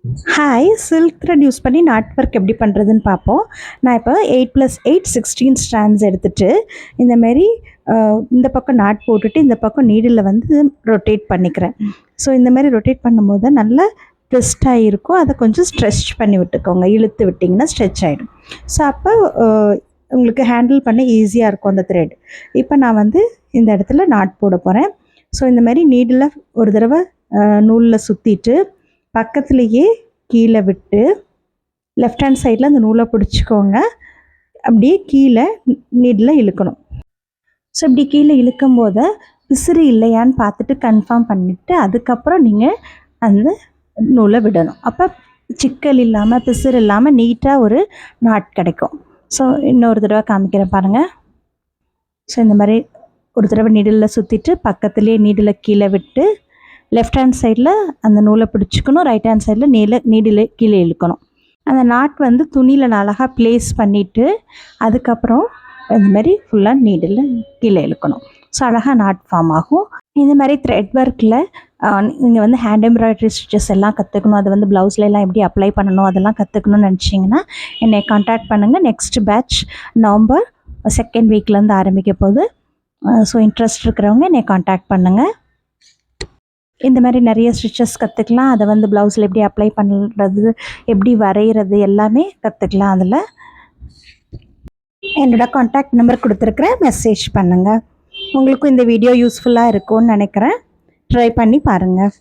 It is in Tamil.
ஹாய், சில்க் த்ரெட் யூஸ் பண்ணி நாட் ஒர்க் எப்படி பண்ணுறதுன்னு பார்ப்போம். நான் இப்போ 8+8 16 ஸ்ட்ராண்ட்ஸ் எடுத்துகிட்டு இந்தமாரி இந்த பக்கம் நாட் போட்டுட்டு இந்த பக்கம் நீடில் வந்து ரொட்டேட் பண்ணிக்கிறேன். ஸோ இந்தமாரி ரொட்டேட் பண்ணும்போது நல்லா ட்விஸ்டாக இருக்கும். அதை கொஞ்சம் ஸ்ட்ரெச் பண்ணி விட்டுக்கோங்க. இழுத்து விட்டிங்கன்னா ஸ்ட்ரெச் ஆகிடும். ஸோ அப்போ உங்களுக்கு ஹேண்டில் பண்ண ஈஸியாக இருக்கும் அந்த த்ரெட். இப்போ நான் வந்து இந்த இடத்துல நாட் போட போகிறேன். ஸோ இந்தமாரி நீடில் ஒரு தடவை நூலில் சுற்றிட்டு பக்கத்துலேயே கீழே விட்டு லெஃப்ட் ஹேண்ட் சைடில் அந்த நூலை பிடிச்சிக்கோங்க. அப்படியே கீழே நீடில் இழுக்கணும். ஸோ இப்படி கீழே இழுக்கும் போது பிசிறு இல்லையான்னு பார்த்துட்டு கன்ஃபார்ம் பண்ணிவிட்டு அதுக்கப்புறம் நீங்கள் அந்த நூலை விடணும். அப்போ சிக்கல் இல்லாமல் பிசிறு இல்லாமல் நீட்டாக ஒரு நாட் கிடைக்கும். ஸோ இன்னொரு தடவை காமிக்கிறேன் பாருங்கள். ஸோ இந்த மாதிரி ஒரு தடவை நீடில் சுற்றிட்டு பக்கத்துலேயே நீடில் கீழே விட்டு லெஃப்ட் ஹேண்ட் சைடில் அந்த நூலை பிடிச்சிக்கணும். ரைட் ஹேண்ட் சைடில் நீடில் கீழே இழுக்கணும். அந்த நாட் வந்து துணியில் அழகாக ப்ளேஸ் பண்ணிவிட்டு அதுக்கப்புறம் இந்த மாதிரி ஃபுல்லாக நீடில் கீழே இழுக்கணும். ஸோ அழகாக நாட் ஃபார்ம் ஆகும். இந்த மாதிரி த்ரெட் ஒர்க்கில் நீங்கள் வந்து ஹேண்ட் எம்ப்ராய்டரி ஸ்டிச்சஸ் எல்லாம் கற்றுக்கணும். அது வந்து ப்ளவுஸில் எல்லாம் எப்படி அப்ளை பண்ணணும் அதெல்லாம் கற்றுக்கணும்னு நினச்சிங்கன்னா என்னை கான்டாக்ட் பண்ணுங்கள். நெக்ஸ்ட் பேட்ச் நவம்பர் 2nd வீக்லேருந்து ஆரம்பிக்க போகுது. ஸோ இன்ட்ரெஸ்ட் இருக்கிறவங்க என்னை கான்டாக்ட் பண்ணுங்கள். இந்த மாதிரி நிறைய ஸ்டிச்சஸ் கற்றுக்கலாம். அதை வந்து ப்ளவுஸில் எப்படி அப்ளை பண்ணுறது, எப்படி வரைகிறது எல்லாமே கற்றுக்கலாம். அதில் என்னோடய கான்டாக்ட் நம்பர் கொடுத்துருக்குறேன், மெசேஜ் பண்ணுங்கள். உங்களுக்கும் இந்த வீடியோ யூஸ்ஃபுல்லாக இருக்கும்னு நினைக்கிறேன். ட்ரை பண்ணி பாருங்கள்.